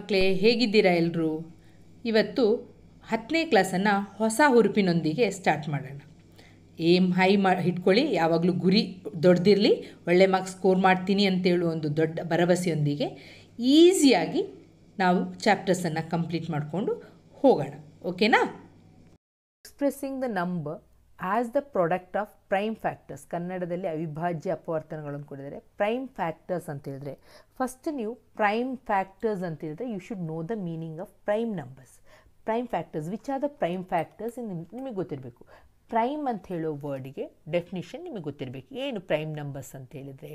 ಮಕ್ಕಳೇ ಹೇಗಿದ್ದೀರಾ ಎಲ್ಲರೂ? ಇವತ್ತು 10ನೇ ಕ್ಲಾಸನ್ನು ಹೊಸ ಹುರುಪಿನೊಂದಿಗೆ ಸ್ಟಾರ್ಟ್ ಮಾಡೋಣ. ಏಮ್ ಹೈ ಇಟ್ಕೊಳ್ಳಿ, ಯಾವಾಗಲೂ ಗುರಿ ದೊಡ್ಡದಿರಲಿ, ಒಳ್ಳೆ ಮಾರ್ಕ್ಸ್ ಸ್ಕೋರ್ ಮಾಡ್ತೀನಿ ಅಂತೇಳು ಒಂದು ದೊಡ್ಡ ಭರವಸೆಯೊಂದಿಗೆ ಈಸಿಯಾಗಿ ನಾವು ಚಾಪ್ಟರ್ಸನ್ನು ಕಂಪ್ಲೀಟ್ ಮಾಡಿಕೊಂಡು ಹೋಗೋಣ. ಓಕೆನಾ? Expressing the number as the product of prime factors. ಕನ್ನಡದಲ್ಲಿ ಅವಿಭಾಜ್ಯ ಅಪವರ್ತನಗಳನ್ನು ಕೊಟ್ಟಿದ್ದಾರೆ. ಪ್ರೈಮ್ ಫ್ಯಾಕ್ಟರ್ಸ್ ಅಂತ ಹೇಳಿದ್ರೆ ಫಸ್ಟ್ ನೀವು ಪ್ರೈಮ್ ಫ್ಯಾಕ್ಟರ್ಸ್ ಅಂತ ಹೇಳಿದ್ರೆ you should know the meaning of prime numbers. Prime factors, which are the prime factors ನಿಮಗೆ ಗೊತ್ತಿರಬೇಕು. ಪ್ರೈಮ್ ಅಂತ ಹೇಳೋ ವರ್ಡಿಗೆ ಡೆಫಿನಿಷನ್ ನಿಮಗೆ ಗೊತ್ತಿರಬೇಕು. ಏನು ಪ್ರೈಮ್ ನಂಬರ್ಸ್ ಅಂತ ಹೇಳಿದರೆ,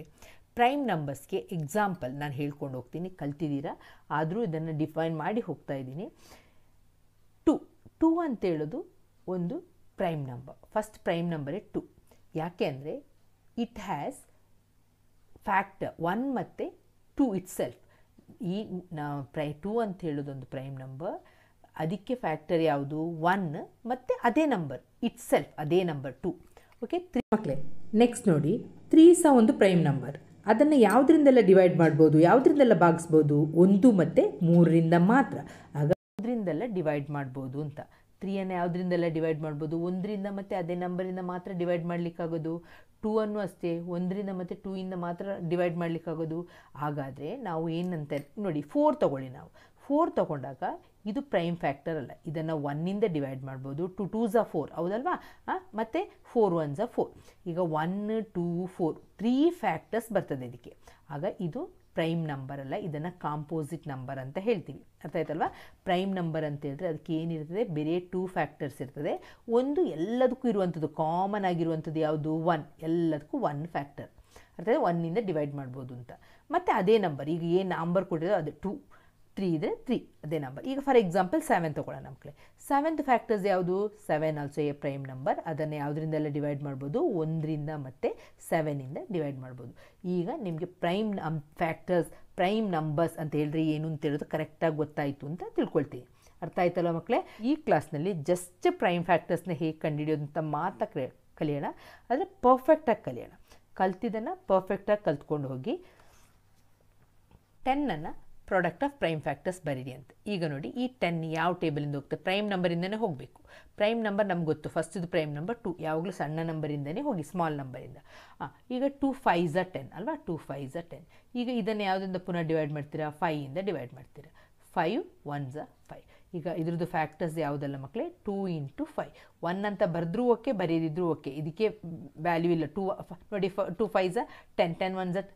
ಪ್ರೈಮ್ ನಂಬರ್ಸ್ಗೆ ಎಕ್ಸಾಂಪಲ್ ನಾನು ಹೇಳ್ಕೊಂಡು ಹೋಗ್ತೀನಿ, ಕಲ್ತಿದ್ದೀರಾ, ಆದರೂ ಇದನ್ನು ಡಿಫೈನ್ ಮಾಡಿ ಹೋಗ್ತಾ ಇದ್ದೀನಿ. ಟು ಅಂತ ಹೇಳೋದು ಒಂದು ಪ್ರೈಮ್ ನಂಬರ್. ಫಸ್ಟ್ ಪ್ರೈಮ್ ನಂಬರೇ 2. ಯಾಕೆ ಅಂದರೆ ಇಟ್ ಹ್ಯಾಸ್ ಫ್ಯಾಕ್ಟರ್ 1 ಮತ್ತು 2 ಇಟ್ ಸೆಲ್ಫ್. ಈ 2 ಅಂತ ಹೇಳೋದೊಂದು ಪ್ರೈಮ್ ನಂಬರ್. ಅದಕ್ಕೆ ಫ್ಯಾಕ್ಟರ್ ಯಾವುದು? 1 ಮತ್ತು ಅದೇ ನಂಬರ್ ಇಟ್ ಸೆಲ್ಫ್, ಅದೇ ನಂಬರ್ 2. ಓಕೆ, 3 ಮಕ್ಕಳೇ. ನೆಕ್ಸ್ಟ್ ನೋಡಿ, 3 ಸಹ ಒಂದು ಪ್ರೈಮ್ ನಂಬರ್. ಅದನ್ನು ಯಾವುದರಿಂದೆಲ್ಲ ಡಿವೈಡ್ ಮಾಡ್ಬೋದು, ಯಾವುದರಿಂದೆಲ್ಲ ಭಾಗಿಸ್ಬೋದು? 1 ಮತ್ತು 3ರಿಂದ ಮಾತ್ರ. ಆಗ 1ರಿಂದೆಲ್ಲ ಡಿವೈಡ್ ಮಾಡ್ಬೋದು ಅಂತ. 3ಅನ್ನು ಯಾವುದರಿಂದೆಲ್ಲ ಡಿವೈಡ್ ಮಾಡ್ಬೋದು? 1ರಿಂದ ಮತ್ತು ಅದೇ ನಂಬರಿಂದ ಮಾತ್ರ ಡಿವೈಡ್ ಮಾಡಲಿಕ್ಕಾಗೋದು. 2ಅನ್ನು ಅಷ್ಟೇ, 1ರಿಂದ ಮತ್ತು 2ಇಂದ ಮಾತ್ರ ಡಿವೈಡ್ ಮಾಡಲಿಕ್ಕಾಗೋದು. ಹಾಗಾದರೆ ನಾವು ಏನಂತ ನೋಡಿ, 4 ತೊಗೊಳ್ಳಿ. ನಾವು 4 ತೊಗೊಂಡಾಗ ಇದು ಪ್ರೈಮ್ ಫ್ಯಾಕ್ಟರ್ ಅಲ್ಲ. ಇದನ್ನು 1ಇಂದ ಡಿವೈಡ್ ಮಾಡ್ಬೋದು. 2 2s are 4, ಹೌದಲ್ವಾ? ಮತ್ತು 4 1s are 4. ಈಗ 1 2 4 3 ಫ್ಯಾಕ್ಟರ್ಸ್ ಬರ್ತದೆ ಇದಕ್ಕೆ. ಆಗ ಇದು ಪ್ರೈಮ್ ನಂಬರ್ ಅಲ್ಲ, ಇದನ್ನು ಕಾಂಪೋಸಿಟ್ ನಂಬರ್ ಅಂತ ಹೇಳ್ತೀವಿ. ಅರ್ಥ ಆಯ್ತಲ್ವಾ? ಪ್ರೈಮ್ ನಂಬರ್ ಅಂತ ಹೇಳಿದ್ರೆ ಅದಕ್ಕೆ ಏನಿರ್ತದೆ? ಬೇರೆ 2 ಫ್ಯಾಕ್ಟರ್ಸ್ ಇರ್ತದೆ. ಒಂದು ಎಲ್ಲದಕ್ಕೂ ಇರುವಂಥದ್ದು, ಕಾಮನ್ ಆಗಿರುವಂಥದ್ದು ಯಾವುದು? 1. ಎಲ್ಲದಕ್ಕೂ 1 ಫ್ಯಾಕ್ಟರ್. ಅರ್ಥಾತ್ 1ಇಂದ ಡಿವೈಡ್ ಮಾಡ್ಬೋದು ಅಂತ. ಮತ್ತು ಅದೇ ನಂಬರ್, ಈಗ ಏನು ನಂಬರ್ ಕೊಟ್ಟಿರೋ ಅದು 2, 3 ಇದ್ದರೆ 3 ಅದೇ ನಂಬರ್. ಈಗ ಫಾರ್ ಎಕ್ಸಾಂಪಲ್ 7 ತೊಗೊಳ್ಳೋಣ ಮಕ್ಕಳೇ. 7th ಫ್ಯಾಕ್ಟರ್ಸ್ ಯಾವುದು? 7 ಆಲ್ಸೋ ಎ ಪ್ರೈಮ್ ನಂಬರ್. ಅದನ್ನು ಯಾವುದರಿಂದೆಲ್ಲ ಡಿವೈಡ್ ಮಾಡ್ಬೋದು? 1ರಿಂದ ಮತ್ತು 7ಇಂದ ಡಿವೈಡ್ ಮಾಡ್ಬೋದು. ಈಗ ನಿಮಗೆ ಪ್ರೈಮ್ ಫ್ಯಾಕ್ಟರ್ಸ್, ಪ್ರೈಮ್ ನಂಬರ್ಸ್ ಅಂತ ಹೇಳಿದ್ರೆ ಏನು ಅಂತ ಹೇಳೋದು ಕರೆಕ್ಟಾಗಿ ಗೊತ್ತಾಯಿತು ಅಂತ ತಿಳ್ಕೊಳ್ತೀನಿ. ಅರ್ಥ ಆಯ್ತಲ್ಲ ಮಕ್ಕಳೇ? ಈ ಕ್ಲಾಸ್ನಲ್ಲಿ ಜಸ್ಟ್ ಪ್ರೈಮ್ ಫ್ಯಾಕ್ಟರ್ಸ್ನ ಹೇಗೆ ಕಂಡುಹಿಡಿಯೋದು ಅಂತ ಮಾತ್ರ ಕಲಿಯೋಣ. ಆದರೆ ಪರ್ಫೆಕ್ಟಾಗಿ ಕಲಿಯೋಣ. ಕಲ್ತಿದ್ದನ್ನು ಪರ್ಫೆಕ್ಟಾಗಿ ಕಲ್ತ್ಕೊಂಡು ಹೋಗಿ 10ಅನ್ನು ಪ್ರಾಡಕ್ಟ್ ಆಫ್ ಪ್ರೈಮ್ ಫ್ಯಾಕ್ಟರ್ಸ್ ಬರೀರಿ ಅಂತ. ಈಗ ನೋಡಿ, ಈ 10 ಯಾವ ಟೇಬಲಿಂದ ಹೋಗ್ತದೆ? ಪ್ರೈಮ್ ನಂಬರಿಂದನೇ ಹೋಗಬೇಕು. ಪ್ರೈಮ್ ನಂಬರ್ ನಮ್ಗೆ ಗೊತ್ತು, ಫಸ್ಟ್ ಇದು ಪ್ರೈಮ್ ನಂಬರ್ 2. ಯಾವಾಗಲೂ ಸಣ್ಣ ನಂಬರಿಂದನೇ ಹೋಗಿ, ಸ್ಮಾಲ್ ನಂಬರಿಂದ. ಈಗ 2 5s are 10 ಅಲ್ವಾ? 2 5s are 10. ಈಗ ಇದನ್ನು ಯಾವುದರಿಂದ ಪುನಃ ಡಿವೈಡ್ ಮಾಡ್ತೀರಾ? 5ಇಂದ ಡಿವೈಡ್ ಮಾಡ್ತೀರಾ. 5 1s are 5. ಈಗ ಇದ್ರದ್ದು ಫ್ಯಾಕ್ಟರ್ಸ್ ಯಾವುದಲ್ಲ ಮಕ್ಕಳೇ? 2 × 5. 1 ಅಂತ ಬರೆದ್ರೂ ಓಕೆ, ಬರೆಯದಿದ್ರೂ ಓಕೆ, ಇದಕ್ಕೆ ವ್ಯಾಲ್ಯೂ ಇಲ್ಲ. 2 ನೋಡಿ, 2 5s are 10, 10 1s are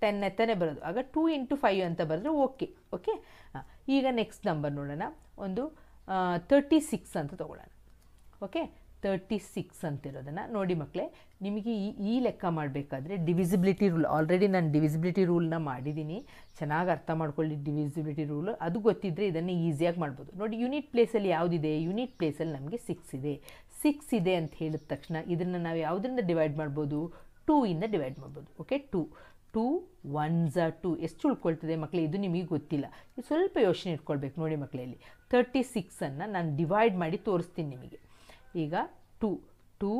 10 ಎತ್ತನೇ ಬರೋದು. ಆಗ 2 × 5 ಅಂತ ಬರೆದ್ರೆ ಓಕೆ. ಓಕೆ, ಈಗ ನೆಕ್ಸ್ಟ್ ನಂಬರ್ ನೋಡೋಣ. ಒಂದು 36 ಅಂತ ತೊಗೊಳ್ಳೋಣ. ಓಕೆ, 36 ಅಂತಿರೋದನ್ನು ನೋಡಿ ಮಕ್ಕಳೇ. ನಿಮಗೆ ಈ ಲೆಕ್ಕ ಮಾಡಬೇಕಾದ್ರೆ ಡಿವಿಸಿಬಿಲಿಟಿ ರೂಲ್, ಆಲ್ರೆಡಿ ನಾನು ಡಿವಿಸಿಬಿಲಿಟಿ ರೂಲ್ನ ಮಾಡಿದ್ದೀನಿ, ಚೆನ್ನಾಗಿ ಅರ್ಥ ಮಾಡ್ಕೊಳ್ಳಿ. ಡಿವಿಸಿಬಿಲಿಟಿ ರೂಲ್ ಅದು ಗೊತ್ತಿದ್ದರೆ ಇದನ್ನು ಈಸಿಯಾಗಿ ಮಾಡ್ಬೋದು. ನೋಡಿ, ಯೂನಿಟ್ ಪ್ಲೇಸಲ್ಲಿ ಯಾವುದಿದೆ? ಯೂನಿಟ್ ಪ್ಲೇಸಲ್ಲಿ ನಮಗೆ 6 ಇದೆ. 6 ಇದೆ ಅಂತ ಹೇಳಿದ ತಕ್ಷಣ ಇದನ್ನು ನಾವು ಯಾವುದರಿಂದ ಡಿವೈಡ್ ಮಾಡ್ಬೋದು? 2ಇಂದ ಡಿವೈಡ್ ಮಾಡ್ಬೋದು. ಓಕೆ, 2 1s are 2 ಎಷ್ಟು ಉಳ್ಕೊಳ್ತದೆ ಮಕ್ಕಳೇ? ಇದು ನಿಮಗೆ ಗೊತ್ತಿಲ್ಲ, ಇದು ಸ್ವಲ್ಪ ಯೋಚನೆ ಇಟ್ಕೊಳ್ಬೇಕು. ನೋಡಿ ಮಕ್ಕಳಲ್ಲಿ 36ಅನ್ನು ನಾನು ಡಿವೈಡ್ ಮಾಡಿ ತೋರಿಸ್ತೀನಿ ನಿಮಗೆ. ಈಗ 2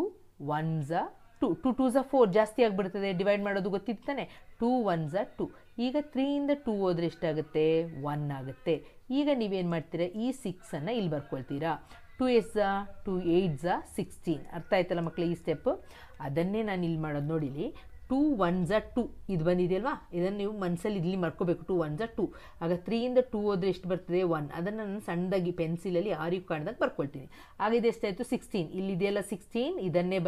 1s are 2, 2 2s are 4, ಜಾಸ್ತಿ ಆಗಿಬಿಡ್ತದೆ. ಡಿವೈಡ್ ಮಾಡೋದು ಗೊತ್ತಿತ್ತಾನೆ. 2 1s are 2. ಈಗ 3ಇಂದ 2 ಹೋದರೆ ಎಷ್ಟಾಗುತ್ತೆ? 1 ಆಗುತ್ತೆ. ಈಗ ನೀವೇನು ಮಾಡ್ತೀರಾ? ಈ 6ಅನ್ನು ಇಲ್ಲಿ ಬರ್ಕೊಳ್ತೀರಾ. 2 8s are 2, 8s are 16. ಅರ್ಥ ಆಯ್ತಲ್ಲ ಮಕ್ಕಳೇ ಈ ಸ್ಟೆಪ್ಪು? ಅದನ್ನೇ ನಾನು ಇಲ್ಲಿ ಮಾಡೋದು. ನೋಡಿಲಿ, 2 1s are 2 ಇದು ಬಂದಿದೆಯಲ್ವಾ? ಇದನ್ನು ನೀವು ಮನಸ್ಸಲ್ಲಿ ಇಲ್ಲಿ ಮಾಡ್ಕೋಬೇಕು. 2 1s are 2. ಆಗ 3ಇಂದ 2 ಹೋದರೆ ಎಷ್ಟು ಬರ್ತದೆ? 1. ಅದನ್ನು ನಾನು ಸಣ್ಣದಾಗಿ ಪೆನ್ಸಿಲಲ್ಲಿ ಆರಿಯು ಕಾಣ್ದಂಗೆ ಬರ್ಕೊಳ್ತೀನಿ. ಆಗ ಇದು ಎಷ್ಟಾಯಿತು? 16. ಇಲ್ಲಿದೆಯಲ್ಲ 16, ಇದನ್ನೇ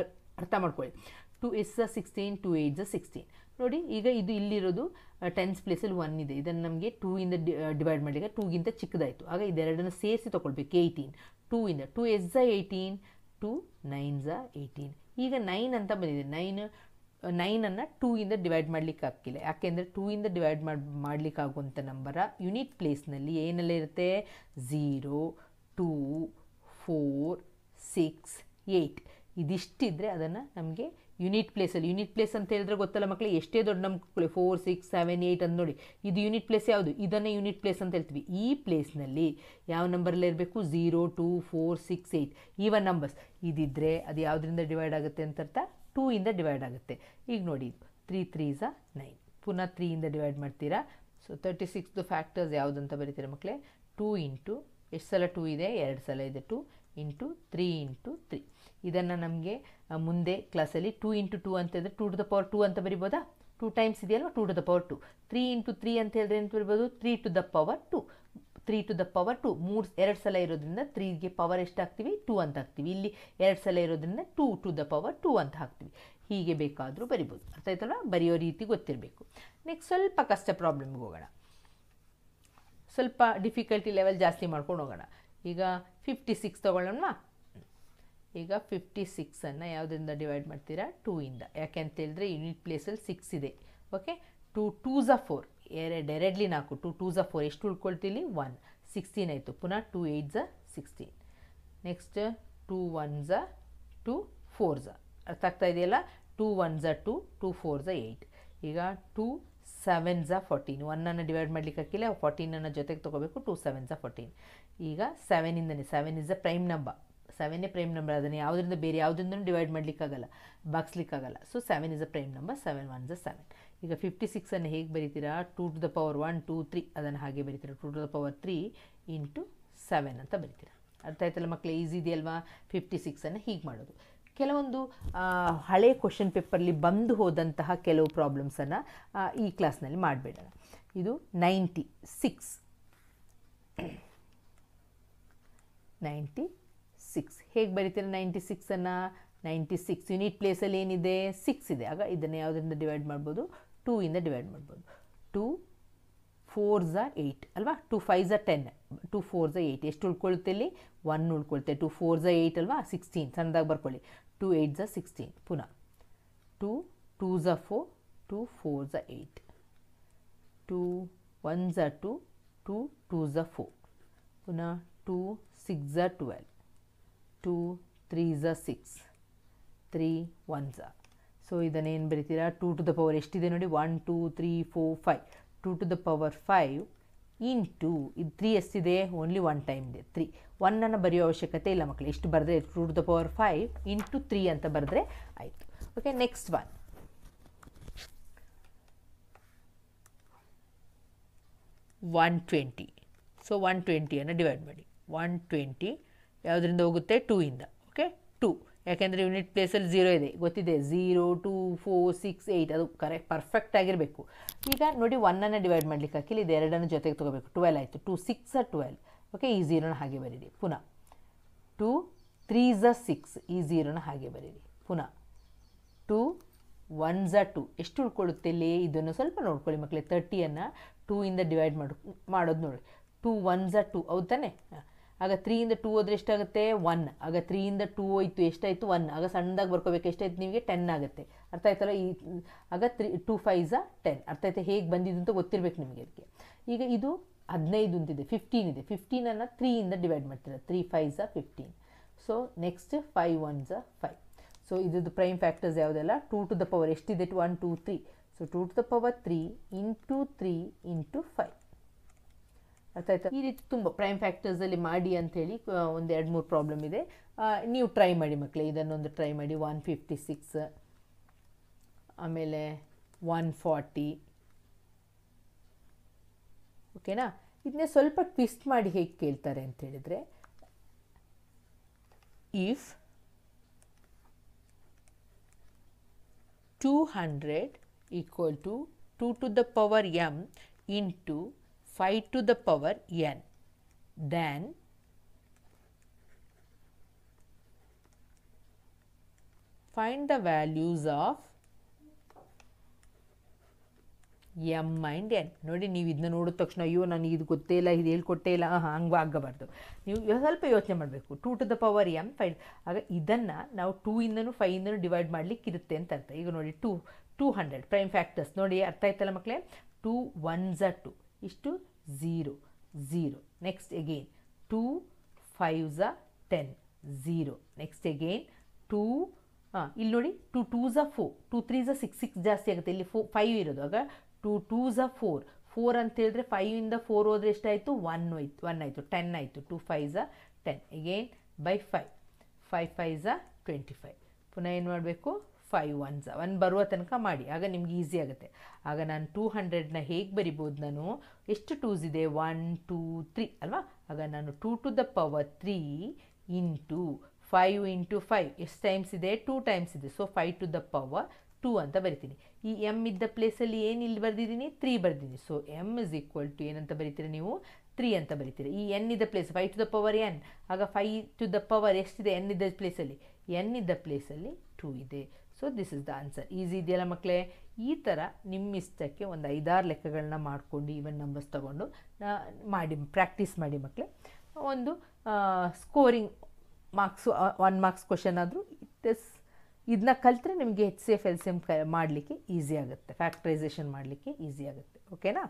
ಅರ್ಥ ಮಾಡ್ಕೊಳ್ಳಿ. 2 8s are 16, 2 8s are 16. ನೋಡಿ, ಈಗ ಇದು ಇಲ್ಲಿರೋದು 10s ಪ್ಲೇಸಲ್ಲಿ 1 ಇದೆ. ಇದನ್ನು ನಮಗೆ 2ಇಂದ ಡಿವೈಡ್ ಮಾಡಲಿಕ್ಕೆ 2ಗಿಂತ ಚಿಕ್ಕದಾಯಿತು. ಆಗ ಇದೆರಡನ್ನು ಸೇರಿಸಿ ತೊಗೊಳ್ಬೇಕು. 18. 2ಇಂದ 2 8s are 18, 2 9s are 18. ಈಗ 9 ಅಂತ ಬಂದಿದೆ. 9ಅನ್ನು 2ಇಂದ ಡಿವೈಡ್ ಮಾಡಲಿಕ್ಕೆ ಆಗ್ತಿಲ್ಲ. ಯಾಕೆಂದರೆ 2ಇಂದ ಡಿವೈಡ್ ಮಾಡಲಿಕ್ಕಾಗುವಂಥ ನಂಬರ ಯೂನಿಟ್ ಪ್ಲೇಸ್ನಲ್ಲಿ ಏನೆಲ್ಲ ಇರುತ್ತೆ? 0 2 4 6 8 ಇದಿಷ್ಟಿದ್ರೆ ಅದನ್ನು ನಮಗೆ ಯೂನಿಟ್ ಪ್ಲೇಸಲ್ಲಿ, ಯೂನಿಟ್ ಪ್ಲೇಸ್ ಅಂತ ಹೇಳಿದ್ರೆ ಗೊತ್ತಲ್ಲ ಮಕ್ಕಳು, ಎಷ್ಟೇ ದೊಡ್ಡ ನಂಬರ್ 4 6 7 8 ಅಂತ ನೋಡಿ, ಇದು ಯೂನಿಟ್ ಪ್ಲೇಸ್ ಯಾವುದು? ಇದನ್ನೇ ಯೂನಿಟ್ ಪ್ಲೇಸ್ ಅಂತ ಹೇಳ್ತೀವಿ. ಈ ಪ್ಲೇಸ್ನಲ್ಲಿ ಯಾವ ನಂಬರಲ್ಲಿ ಇರಬೇಕು? 0 2 4 6 8 ಈವನ್ ನಂಬರ್ಸ್ ಇದಿದ್ದರೆ ಅದು ಯಾವುದರಿಂದ ಡಿವೈಡ್ ಆಗುತ್ತೆ ಅಂತ ಅರ್ಥ? 2ಇಂದ ಡಿವೈಡ್ ಆಗುತ್ತೆ. ಈಗ ನೋಡಿ, 3 3s are 9. ಪುನಃ 3ಇಂದ ಡಿವೈಡ್ ಮಾಡ್ತೀರಾ. ಸೊ 36ದು ಫ್ಯಾಕ್ಟರ್ಸ್ ಯಾವುದಂತ ಬರೀತೀರಾ ಮಕ್ಕಳೇ? 2 ಇಂಟು ಎಷ್ಟು ಸಲ 2 ಇದೆ? 2 ಸಲ ಇದೆ. 2 ಇಂಟು 3 ಇಂಟು 3. ಇದನ್ನು ನಮಗೆ ಮುಂದೆ ಕ್ಲಾಸಲ್ಲಿ 2 ಇಂಟು 2 ಅಂತ ಹೇಳಿದ್ರೆ 2 ಟು ದ ಪವರ್ 2 ಅಂತ ಬರಿಬೋದಾ? 2 ಟೈಮ್ಸ್ ಇದೆಯಲ್ವ, 2 ಟು ದ ಪವರ್ 2. 3 ಇಂಟು 3 ಅಂತ ಹೇಳಿದ್ರೆ ಏನು ಬರಿಬೋದು? 3 to the power 2. 3 to the power 2. 2 ಸಲ ಇರೋದ್ರಿಂದ 3ಗೆ ಪವರ್ ಎಷ್ಟು ಹಾಕ್ತೀವಿ? 2 ಅಂತ ಹಾಕ್ತೀವಿ. ಇಲ್ಲಿ 2 ಸಲ ಇರೋದ್ರಿಂದ 2 ಟು ದ ಪವರ್ 2 ಅಂತ ಹಾಕ್ತೀವಿ. ಹೀಗೆ ಬೇಕಾದರೂ ಬರಿಬೋದು. ಅರ್ಥ ಆಯ್ತಲ್ಲ? ಬರೆಯೋ ರೀತಿ ಗೊತ್ತಿರಬೇಕು. ನೆಕ್ಸ್ಟ್ ಸ್ವಲ್ಪ ಕಷ್ಟ ಪ್ರಾಬ್ಲಮ್ಗೆ ಹೋಗೋಣ. ಸ್ವಲ್ಪ ಡಿಫಿಕಲ್ಟಿ ಲೆವೆಲ್ ಜಾಸ್ತಿ ಮಾಡ್ಕೊಂಡು ಹೋಗೋಣ. ಈಗ 56 ತೊಗೊಳ್ಳೋಣ. ಈಗ 56ಅನ್ನು ಯಾವುದರಿಂದ ಡಿವೈಡ್ ಮಾಡ್ತೀರಾ? 2 ಇಂದ. ಯಾಕೆ ಅಂತ ಹೇಳಿದ್ರೆ ಯೂನಿಟ್ ಪ್ಲೇಸಲ್ಲಿ 6 ಇದೆ. ಓಕೆ, 2 2s 4, ಡೈರೆಕ್ಟ್ಲಿ 4, 2 2s 4, ಎಷ್ಟು ಉಳ್ಕೊಳ್ತೀವಿ? 1. 16 ಆಯಿತು. ಪುನಃ 2 8s 16. Next 2 1s 2 4s. ಅರ್ಥ ಆಗ್ತಾ ಇದೆಯಲ್ಲ? 2 1s 2, 2 4s 8. ಈಗ 2 7s 14. 1ಅನ್ನು ಡಿವೈಡ್ ಮಾಡಲಿಕ್ಕೆ ಹಾಕಿಲ್ಲ, 14ಅನ್ನು ಜೊತೆಗೆ ತೊಗೋಬೇಕು. 2 7s 14. ಈಗ 7ಇಂದನೇ, 7 is a prime number. 7 prime number. ಅದನ್ನು ಯಾವುದರಿಂದ ಬೇರೆ ಯಾವುದರಿಂದ ಡಿವೈಡ್ ಮಾಡಲಿಕ್ಕಾಗಲ್ಲ, ಭಾಗಿಸ್ಲಿಕ್ಕಾಗಲ್ಲ. So 7 is a prime number. 7 1s 7. ಈಗ 56ಅನ್ನು ಹೇಗೆ ಬರೀತೀರಾ? 2 ಟು ದ ಪವರ್ 1 2 3 ಅದನ್ನು ಹಾಗೆ ಬರೀತೀರಾ. 2 ಟು ದ ಪವರ್ 3 ಇಂಟು 7 ಅಂತ ಬರೀತೀರಾ. ಅರ್ಥ ಆಯ್ತಲ್ಲ ಮಕ್ಕಳೇ? ಈಸಿ ಇದೆಯಲ್ವಾ? 56ಅನ್ನು ಹೀಗೆ ಮಾಡೋದು. ಕೆಲವೊಂದು ಹಳೆ ಕ್ವಶನ್ ಪೇಪರ್ಲಿ ಬಂದು ಹೋದಂತಹ ಕೆಲವು ಪ್ರಾಬ್ಲಮ್ಸನ್ನು ಈ ಕ್ಲಾಸ್ನಲ್ಲಿ ಮಾಡಬೇಡೋಣ. ಇದು 96 ಹೇಗೆ ಬರೀತೀರ? 96ಅನ್ನು 96 ಯೂನಿಟ್ ಪ್ಲೇಸಲ್ಲಿ ಏನಿದೆ? 6 ಇದೆ. ಆಗ ಇದನ್ನು ಯಾವುದರಿಂದ ಡಿವೈಡ್ ಮಾಡ್ಬೋದು? 2 ಇಂದ ಡಿವೈಡ್ ಮಾಡ್ಬೋದು. 2 4s 8 ಅಲ್ವಾ? 2 5s 10, 2 4s 8. ಎಷ್ಟು ಉಳ್ಕೊಳುತ್ತೆ ಇಲ್ಲಿ? 1 ಉಳ್ಕೊಳುತ್ತೆ. 2 4s 8 ಅಲ್ವಾ? 16 ಸಣ್ಣದಾಗಿ ಬರ್ಕೊಳ್ಳಿ. 2 8s 16. ಪುನಃ 2 2s 4, 2 4s 8. 2 1s 2, 2 2s 4. ಪುನಃ 2 6s 12, 2 3s 6, 3 1s. ಸೊ ಇದನ್ನೇನು ಬರೀತೀರಾ? 2 ಟು ದ ಪವರ್ ಎಷ್ಟಿದೆ ನೋಡಿ? 1 2 3 4 5. 2 ಟು ದ ಪವರ್ 5 ಇಂಟು ಇದು 3 ಎಷ್ಟಿದೆ? ಓನ್ಲಿ 1 ಟೈಮ್ ಇದೆ 3. 1ಅನ್ನು ಬರೆಯೋ ಅವಶ್ಯಕತೆ ಇಲ್ಲ ಮಕ್ಕಳು. ಎಷ್ಟು ಬರೆದ್ರೆ 2 ಟು ದ ಪವರ್ 5 ಇಂಟು 3 ಅಂತ ಬರೆದ್ರೆ ಆಯಿತು. Okay, next 120. ಸೊ 120ಅನ್ನು ಡಿವೈಡ್ ಮಾಡಿ. 120 ಯಾವುದರಿಂದ ಹೋಗುತ್ತೆ? 2 ಇಂದ. ಓಕೆ, 2 ಯಾಕೆಂದರೆ ಯೂನಿಟ್ ಪ್ಲೇಸಲ್ಲಿ 0 ಇದೆ, ಗೊತ್ತಿದೆ. 0 2 4 6 8 ಅದು ಕರೆಕ್ಟ್ ಪರ್ಫೆಕ್ಟ್ ಆಗಿರಬೇಕು. ಈಗ ನೋಡಿ 1ಅನ್ನು ಡಿವೈಡ್ ಮಾಡಲಿಕ್ಕೆ ಹಾಕಿಲ್ಲ, ಇದು 2ಅನ್ನು ಜೊತೆಗೆ ತೊಗೋಬೇಕು. 12 ಆಯಿತು. 2 6 12. ಓಕೆ, ಈ 0ನ ಹಾಗೆ ಬರೀರಿ. ಪುನಃ 2 3s 6, ಈ 0ನ ಹಾಗೆ ಬರೀರಿ. ಪುನಃ 2 1s 2. ಎಷ್ಟು ಉಳ್ಕೊಳ್ಳುತ್ತೆ ಇಲ್ಲಿ? ಇದನ್ನು ಸ್ವಲ್ಪ ನೋಡ್ಕೊಳ್ಳಿ ಮಕ್ಕಳೇ. 30ಅನ್ನು 2 ಇಂದ ಡಿವೈಡ್ ಮಾಡೋದು ನೋಡಿ. 2 1s 2 ಹೌದು ತಾನೆ? ಆಗ 3 ಇಂದ 2 ಹೋದರೆ ಎಷ್ಟಾಗುತ್ತೆ? 1. ಆಗ 3 ಇಂದ 2 ಹೋಯ್ತು, ಎಷ್ಟಾಯಿತು? 1. ಆಗ ಸಣ್ಣದಾಗಿ ಬರ್ಕೋಬೇಕು. ಎಷ್ಟಾಯ್ತು ನಿಮಗೆ? 10 ಆಗುತ್ತೆ. ಅರ್ಥ ಆಯ್ತಲ್ಲ? ಆಗ 2 5s 10. ಅರ್ಥ ಆಯ್ತಾ? ಹೇಗೆ ಬಂದಿದ್ದು ಅಂತ ಗೊತ್ತಿರಬೇಕು ನಿಮಗೆ. ಅದಕ್ಕೆ ಈಗ ಇದು 15 ಅಂತಿದೆ, 15 ಇದೆ. 15ಅನ್ನು 3 ಇಂದ ಡಿವೈಡ್ ಮಾಡ್ತೀರಾ. 3 5s 15. So next 5 1s 5. So ಇದ್ರದ್ದು ಪ್ರೈಮ್ ಫ್ಯಾಕ್ಟರ್ಸ್ ಯಾವುದೆಲ್ಲ? 2 ಟು ದ ಪವರ್ ಎಷ್ಟಿದೆ? 1 2 3. So 2 to the power 3 into 3 into 5. ಅರ್ಥ ಆಯ್ತಾ? ಈ ರೀತಿ ತುಂಬ ಪ್ರೈಮ್ ಫ್ಯಾಕ್ಟರ್ಸಲ್ಲಿ ಮಾಡಿ ಅಂಥೇಳಿ ಒಂದು 2-3 ಪ್ರಾಬ್ಲಮ್ ಇದೆ. ನೀವು ಟ್ರೈ ಮಾಡಿ ಮಕ್ಕಳೇ. ಇದನ್ನೊಂದು ಟ್ರೈ ಮಾಡಿ. 156, ಆಮೇಲೆ 140. ಓಕೆನಾ? ಇದನ್ನೇ ಸ್ವಲ್ಪ ಟ್ವಿಸ್ಟ್ ಮಾಡಿ ಹೇಗೆ ಕೇಳ್ತಾರೆ ಅಂತ ಹೇಳಿದರೆ, if 200 equal to 2 to the power m into 5 to the power n, then find the values of m and n. ನೋಡಿ, ನೀವು ಇದನ್ನ ನೋಡಿದ ತಕ್ಷಣ ಅಯ್ಯೋ ನನಗೆ ಇದು ಗೊತ್ತೇ ಇಲ್ಲ, ಇದು ಹೇಳ್ಕೊಟ್ಟೇ ಇಲ್ಲ, ಹಂಗೆ ಆಗಬಾರ್ದು. ನೀವು ಸ್ವಲ್ಪ ಯೋಚನೆ ಮಾಡಬೇಕು. 2 ಟು ದ ಪವರ್ m 5. ಆಗ ಇದನ್ನು ನಾವು 2 ಇಂದನೂ 5 ಇಂದನೂ ಡಿವೈಡ್ ಮಾಡಲಿಕ್ಕೆ ಇರುತ್ತೆ ಅಂತ ಅರ್ಥ. ಈಗ ನೋಡಿ 200 ಪ್ರೈಮ್ ಫ್ಯಾಕ್ಟರ್ಸ್ ನೋಡಿ. ಅರ್ಥ ಆಯ್ತಲ್ಲ ಮಕ್ಕಳೇ? 2 1s 2. ಇಷ್ಟು 0 0. Next again 2 5s 10 0. Next again 2 ಇಲ್ಲಿ ನೋಡಿ 2 2s 4, 2 3s 6, 6 ಜಾಸ್ತಿ ಆಗುತ್ತೆ. ಇಲ್ಲಿ 5 ಇರೋದು. ಆಗ 2 2s 4, 4 ಅಂತ ಹೇಳಿದ್ರೆ 5 ಇಂದ 4 ಹೋದರೆ ಎಷ್ಟಾಯಿತು? 1 ಆಯಿತು. 10 ಆಯಿತು. 2 5s 10. Again by 5, 5 5s 25. ಪುನಃ ಏನು ಮಾಡಬೇಕು? 5 1s 1 ಬರುವ ತನಕ ಮಾಡಿ, ಆಗ ನಿಮ್ಗೆ ಈಸಿ ಆಗುತ್ತೆ. ಆಗ ನಾನು 200ನ ಹೇಗೆ ಬರಿಬೋದು, ನಾನು ಎಷ್ಟು 2s ಇದೆ 1 2 3 ಅಲ್ವಾ. ಆಗ ನಾನು 2 to the power 3 into 5 into 5 ಎಷ್ಟು ಟೈಮ್ಸ್ ಇದೆ, 2 ಟೈಮ್ಸ್ ಇದೆ. ಸೊ 5 to the power 2 ಅಂತ ಬರಿತೀನಿ. ಈ ಎಮ್ ಇದ್ದ ಪ್ಲೇಸಲ್ಲಿ ಏನು ಇಲ್ಲಿ ಬರೆದಿದ್ದೀನಿ, 3 ಬರೆದಿದ್ದೀನಿ. So M is equal to ಏನಂತ ಬರೀತೀರ ನೀವು, 3 ಅಂತ ಬರೀತೀರ. ಈ ಎನ್ ಇದ್ದ place 5 to the power n, ಆಗ 5 to the power ಎಷ್ಟಿದೆ ಎನ್ ಇದ್ದ ಪ್ಲೇಸಲ್ಲಿ, ಎನ್ ಇದ್ದ ಪ್ಲೇಸಲ್ಲಿ 2 ಇದೆ. So this is the answer. Easy ಇದೆಯಲ್ಲ ಮಕ್ಕಳೇ. ಈ ಥರ ನಿಮ್ಮ ಇಷ್ಟಕ್ಕೆ ಒಂದು 5-6 ಲೆಕ್ಕಗಳನ್ನ ಮಾಡಿಕೊಂಡು ಈವನ್ ನಂಬರ್ಸ್ ತೊಗೊಂಡು ಮಾಡಿ ಪ್ರಾಕ್ಟೀಸ್ ಮಾಡಿ ಮಕ್ಕಳೇ. ಒಂದು ಸ್ಕೋರಿಂಗ್ ಮಾರ್ಕ್ಸು 1 ಮಾರ್ಕ್ಸ್ ಕ್ವಶನ್ ಆದರೂ ಇದನ್ನ ಕಲಿತ್ರೆ ನಿಮಗೆ HCF LCM ಮಾಡಲಿಕ್ಕೆ ಈಸಿ ಆಗುತ್ತೆ, ಫ್ಯಾಕ್ಟ್ರೈಸೇಷನ್ ಮಾಡಲಿಕ್ಕೆ ಈಸಿ ಆಗುತ್ತೆ. ಓಕೆನಾ.